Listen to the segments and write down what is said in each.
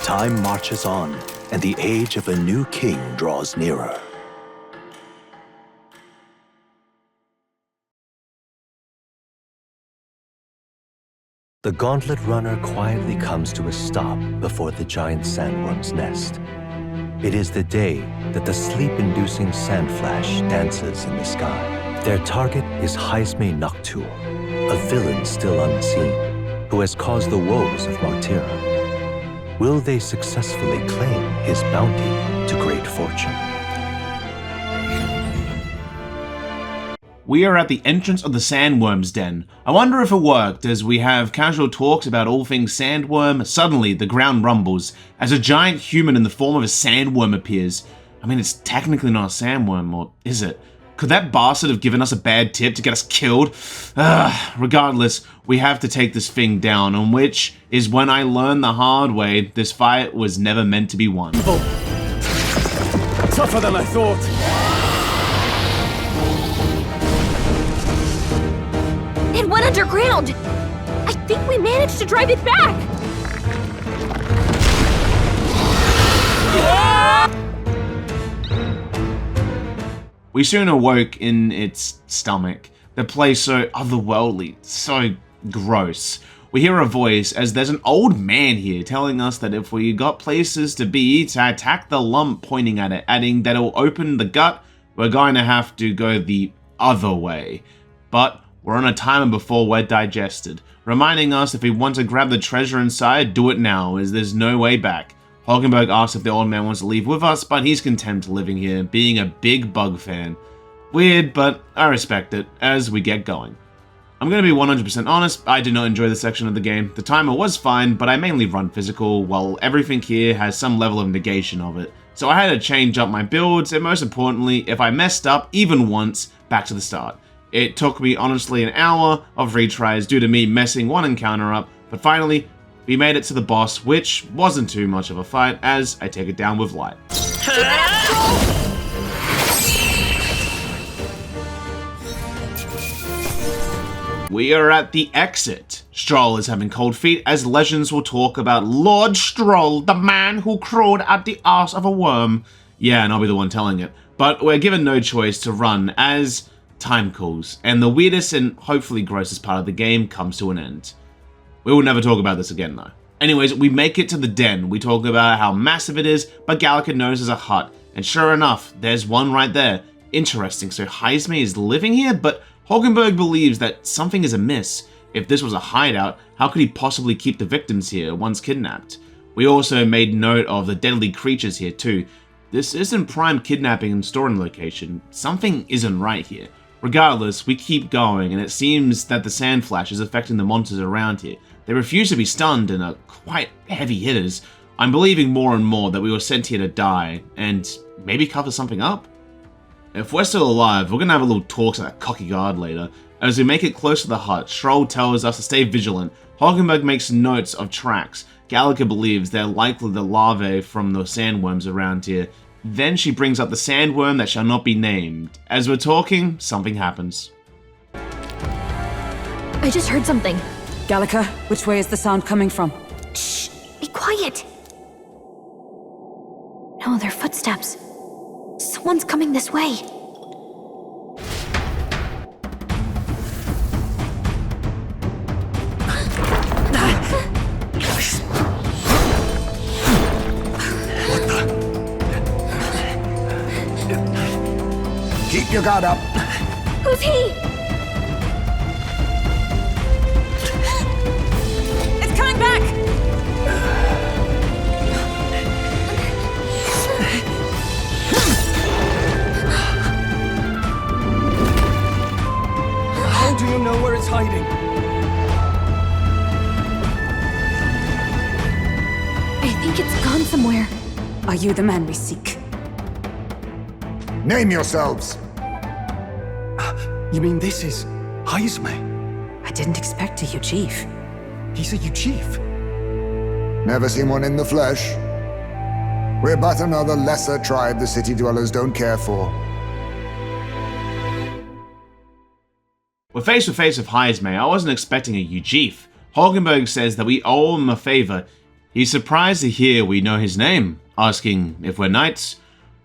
Time marches on, and the age of a new king draws nearer. The gauntlet runner quietly comes to a stop before the giant sandworm's nest. It is the day that the sleep-inducing sand flash dances in the sky. Their target is Heismay Noctul, a villain still unseen, who has caused the woes of Martira. Will they successfully claim his bounty to great fortune? We are at the entrance of the Sandworm's den. I wonder if it worked, as we have casual talks about all things sandworm. Suddenly, the ground rumbles, as a giant human in the form of a sandworm appears. I mean, it's technically not a sandworm, or is it? Could that bastard have given us a bad tip to get us killed? Regardless, we have to take this thing down, on which is when I learned the hard way this fight was never meant to be won. Oh. Tougher than I thought. It went underground! I think we managed to drive it back! We soon awoke in its stomach. The place so otherworldly, so gross. We hear a voice as there's an old man here telling us that if we got places to be, to attack the lump, pointing at it, adding that it'll open the gut, we're going to have to go the other way. But we're on a timer before we're digested, reminding us if we want to grab the treasure inside, do it now, as there's no way back. Hulkenberg asks if the old man wants to leave with us, but he's content living here, being a big bug fan. Weird, but I respect it, as we get going. I'm going to be 100% honest, I did not enjoy this section of the game. The timer was fine, but I mainly run physical, while everything here has some level of negation of it. So I had to change up my builds, and most importantly, if I messed up even once, back to the start. It took me honestly an hour of retries due to me messing one encounter up, but finally, we made it to the boss, which wasn't too much of a fight, as I take it down with light. We are at the exit. Stroll is having cold feet, as legends will talk about Lord Stroll, the man who crawled at the arse of a worm. Yeah, and I'll be the one telling it. But we're given no choice to run, as time calls, and the weirdest and hopefully grossest part of the game comes to an end. We will never talk about this again though. Anyways, we make it to the den. We talk about how massive it is, but Gallica knows there's a hut, and sure enough, there's one right there. Interesting, so Heismay is living here, but Hulkenberg believes that something is amiss. If this was a hideout, how could he possibly keep the victims here once kidnapped? We also made note of the deadly creatures here too. This isn't prime kidnapping and storing location. Something isn't right here. Regardless, we keep going, and it seems that the sand flash is affecting the monsters around here. They refuse to be stunned and are quite heavy hitters. I'm believing more and more that we were sent here to die, and maybe cover something up? If we're still alive, we're gonna have a little talk to that cocky guard later. As we make it close to the hut, Stroll tells us to stay vigilant. Hulkenberg makes notes of tracks. Gallica believes they're likely the larvae from the sandworms around here. Then she brings up the sandworm that shall not be named. As we're talking, something happens. I just heard something. Gallica, which way is the sound coming from? Shh! Be quiet! No, they're footsteps. Someone's coming this way. Keep your guard up. Who's he? It's coming back! How do you know where it's hiding? I think it's gone somewhere. Are you the man we seek? Name yourselves! You mean this is Heismay? I didn't expect a chief. He's a chief. Never seen one in the flesh. We're but another lesser tribe the city dwellers don't care for. We're face to face with Heismay. I wasn't expecting a Ujif. Hulkenberg says that we owe him a favor. He's surprised to hear we know his name, asking if we're knights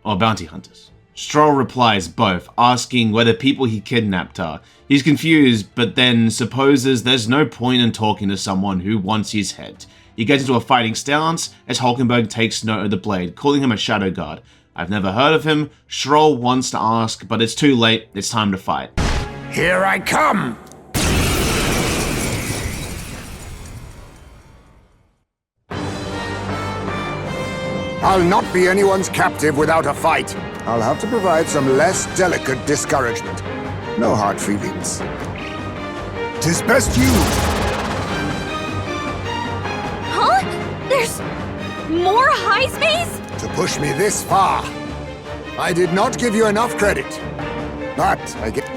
or bounty hunters. Stroll replies both, asking where the people he kidnapped are. He's confused, but then supposes there's no point in talking to someone who wants his head. He gets into a fighting stance as Hulkenberg takes note of the blade, calling him a shadow guard. I've never heard of him. Stroll wants to ask, but it's too late. It's time to fight. Here I come! I'll not be anyone's captive without a fight. I'll have to provide some less delicate discouragement. No hard feelings. 'Tis best you. Huh? There's more Heismays? To push me this far. I did not give you enough credit. But I get...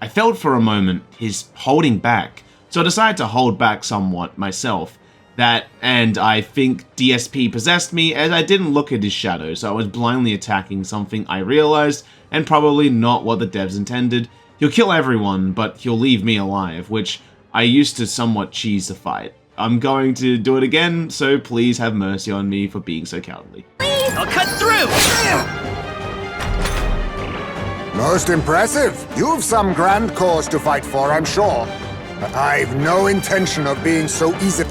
I felt for a moment his holding back, so I decided to hold back somewhat myself. That, and I think DSP possessed me as I didn't look at his shadow, so I was blindly attacking something I realized, and probably not what the devs intended. He'll kill everyone, but he'll leave me alive, which I used to somewhat cheese the fight. I'm going to do it again, so please have mercy on me for being so cowardly. I'll cut through! Most impressive. You've some grand cause to fight for, I'm sure. But I've no intention of being so easy.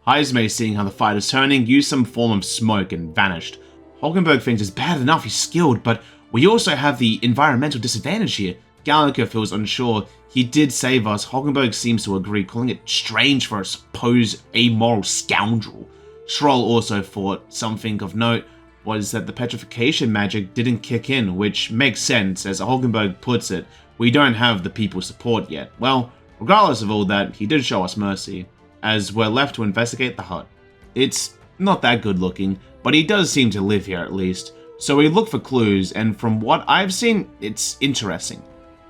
Heismay, seeing how the fight is turning, used some form of smoke and vanished. Hulkenberg thinks it's bad enough he's skilled, but we also have the environmental disadvantage here. Gallagher feels unsure. He did save us. Hulkenberg seems to agree, calling it strange for a supposed amoral scoundrel. Stroll also thought something of note was that the petrification magic didn't kick in, which makes sense, as Hulkenberg puts it, we don't have the people's support yet. Well, regardless of all that, he did show us mercy, as we're left to investigate the hut. It's not that good looking, but he does seem to live here at least, so we look for clues, and from what I've seen, it's interesting.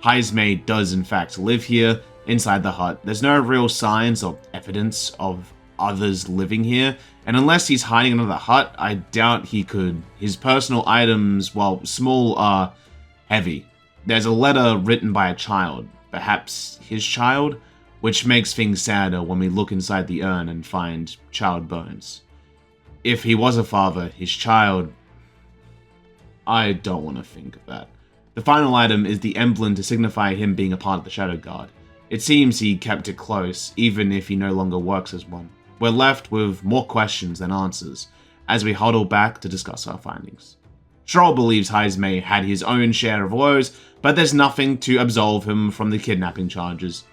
Heismay does in fact live here, inside the hut. There's no real signs or evidence of others living here, and unless he's hiding in another hut, I doubt he could. His personal items, while small, are heavy. There's a letter written by a child, perhaps his child, which makes things sadder when we look inside the urn and find child bones. If he was a father, his child... I don't want to think of that. The final item is the emblem to signify him being a part of the Shadow Guard. It seems he kept it close, even if he no longer works as one. We're left with more questions than answers, as we huddle back to discuss our findings. Stroll believes Heismay had his own share of woes, but there's nothing to absolve him from the kidnapping charges.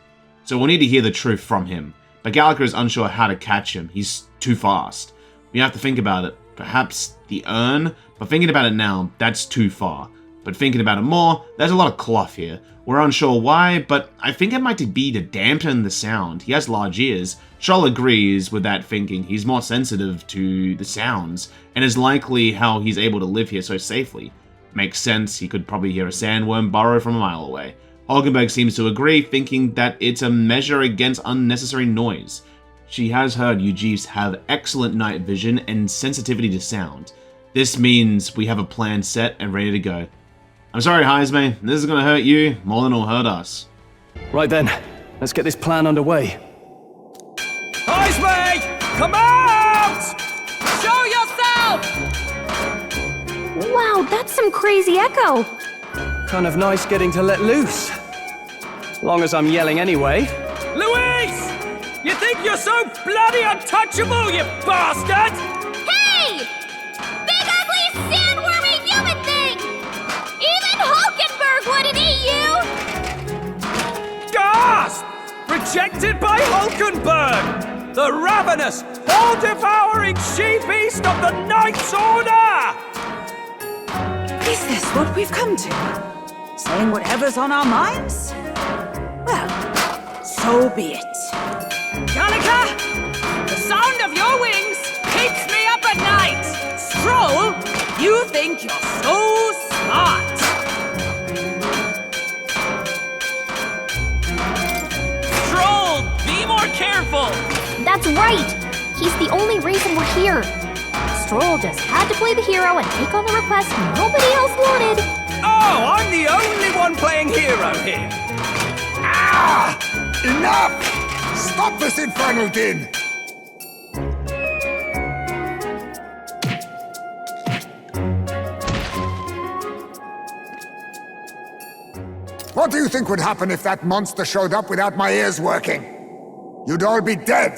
So we'll need to hear the truth from him, but Gallagher is unsure how to catch him. He's too fast. We have to think about it. Perhaps the urn? But thinking about it now, that's too far. But thinking about it more, there's a lot of cloth here. We're unsure why, but I think it might be to dampen the sound. He has large ears. Stroll agrees with that thinking. He's more sensitive to the sounds, and is likely how he's able to live here so safely. Makes sense, he could probably hear a sandworm burrow from a mile away. Hulkenberg seems to agree, thinking that it's a measure against unnecessary noise. She has heard you Jeeves have excellent night vision and sensitivity to sound. This means we have a plan set and ready to go. I'm sorry, Heismay, this is gonna hurt you more than it'll hurt us. Right then, let's get this plan underway. Heismay! Come out! Show yourself! Wow, that's some crazy echo. Kind of nice getting to let loose. As long as I'm yelling anyway. Louise! You think you're so bloody untouchable, you bastard? Hey! Big ugly sandwormy human thing! Even Hulkenberg wouldn't eat you! Gasp! Rejected by Hulkenberg! The ravenous, all-devouring she-beast of the Knight's Order! Is this what we've come to? Saying whatever's on our minds? Well, so be it. Gallagher! The sound of your wings keeps me up at night! Stroll, you think you're so smart! Stroll, be more careful! That's right! He's the only reason we're here. Stroll just had to play the hero and take on the request nobody else wanted. Oh, I'm the only one playing hero here. Ah! Enough! Stop this infernal din! What do you think would happen if that monster showed up without my ears working? You'd all be dead.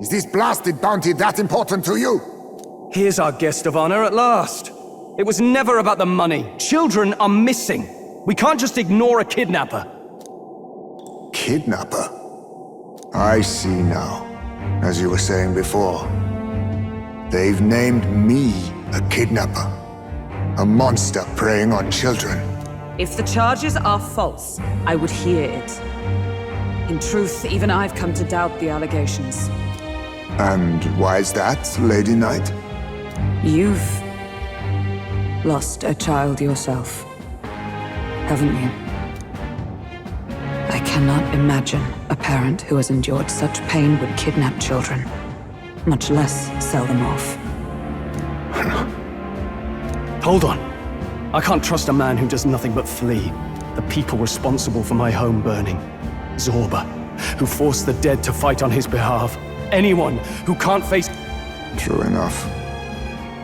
Is this blasted bounty that important to you? Here's our guest of honor at last. It was never about the money. Children are missing. We can't just ignore a kidnapper. Kidnapper? I see now. As you were saying before, they've named me a kidnapper. A monster preying on children. If the charges are false, I would hear it. In truth, even I've come to doubt the allegations. And why is that, Lady Knight? You've lost a child yourself, haven't you? I cannot imagine a parent who has endured such pain would kidnap children, much less sell them off. Hold on. I can't trust a man who does nothing but flee. The people responsible for my home burning. Zorba, who forced the dead to fight on his behalf. Anyone who can't face... True enough.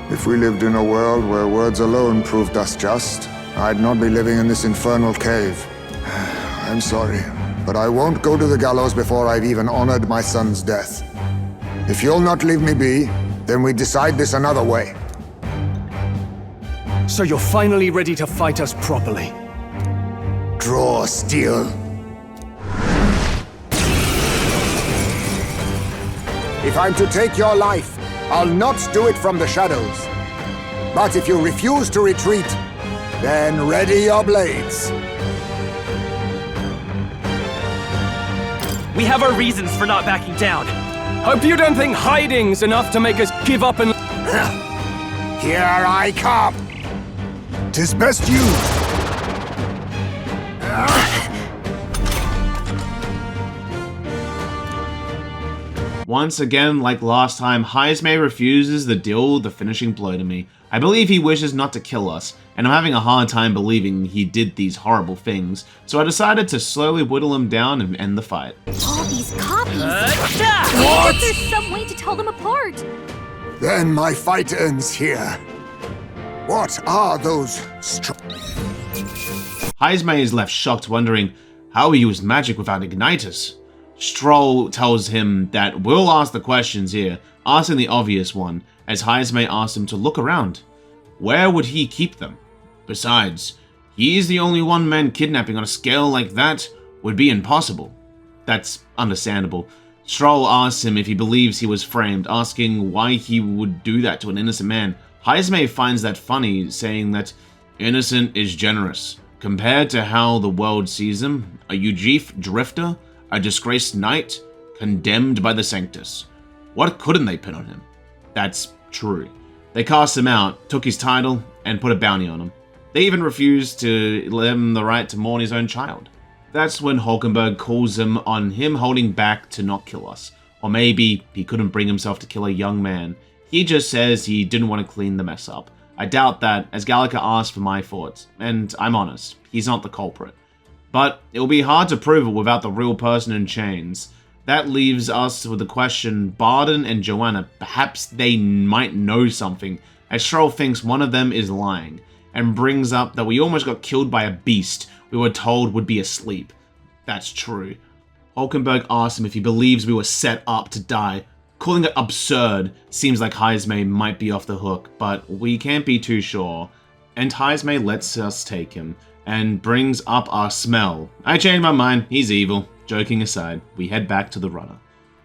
If we lived in a world where words alone proved us just, I'd not be living in this infernal cave. I'm sorry, but I won't go to the gallows before I've even honored my son's death. If you'll not leave me be, then we decide this another way. So you're finally ready to fight us properly. Draw steel. If I'm to take your life, I'll not do it from the shadows. But if you refuse to retreat, then ready your blades. We have our reasons for not backing down. Hope you don't think hiding's enough to make us give up and... Here I come. 'Tis best you. Once again, like last time, Heismay refuses to deal the finishing blow to me. I believe he wishes not to kill us, and I'm having a hard time believing he did these horrible things, so I decided to slowly whittle him down and end the fight. All these copies! I bet there's some way to tell them apart! Then my fight ends here. What are those Heismay is left shocked, wondering how he used magic without Ignitus. Stroll tells him that we'll ask the questions here, asking the obvious one, as Heismay asks him to look around. Where would he keep them? Besides, he's the only one man kidnapping on a scale like that would be impossible. That's understandable. Stroll asks him if he believes he was framed, asking why he would do that to an innocent man. Heismay finds that funny, saying that innocent is generous. Compared to how the world sees him, a Ujif drifter, a disgraced knight, condemned by the Sanctus. What couldn't they pin on him? That's true. They cast him out, took his title, and put a bounty on him. They even refused to let him the right to mourn his own child. That's when Hulkenberg calls him on him holding back to not kill us. Or maybe he couldn't bring himself to kill a young man. He just says he didn't want to clean the mess up. I doubt that, as Gallica asked for my thoughts, and I'm honest, he's not the culprit. But it will be hard to prove it without the real person in chains. That leaves us with the question, Barden and Joanna, perhaps they might know something, as Stroll thinks one of them is lying, and brings up that we almost got killed by a beast we were told would be asleep. That's true. Hulkenberg asks him if he believes we were set up to die. Calling it absurd seems like Heismay might be off the hook, but we can't be too sure. And Heismay lets us take him, and brings up our smell. I changed my mind, he's evil. Joking aside, we head back to the runner.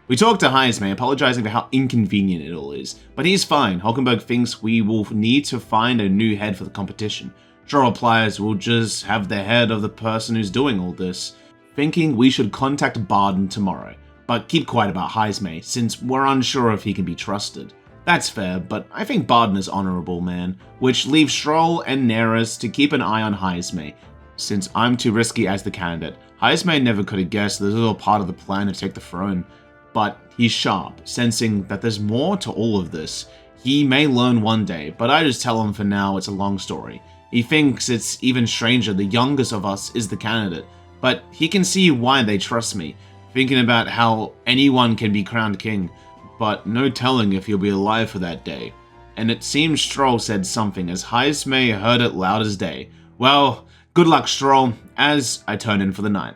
We talk to Heismay, apologizing for how inconvenient it all is, but he's fine. Hulkenberg thinks we will need to find a new head for the competition. Stroll replies we'll just have the head of the person who's doing all this, thinking we should contact Barden tomorrow, but keep quiet about Heismay, since we're unsure if he can be trusted. That's fair, but I think Barden is honorable man, which leaves Stroll and Neris to keep an eye on Heismay, since I'm too risky as the candidate. Heismay never could have guessed this was all part of the plan to take the throne, but he's sharp, sensing that there's more to all of this. He may learn one day, but I just tell him for now it's a long story. He thinks it's even stranger the youngest of us is the candidate, but he can see why they trust me, thinking about how anyone can be crowned king, but no telling if he'll be alive for that day. And it seems Stroll said something as Heismay heard it loud as day. Well, good luck, Stroll, as I turn in for the night.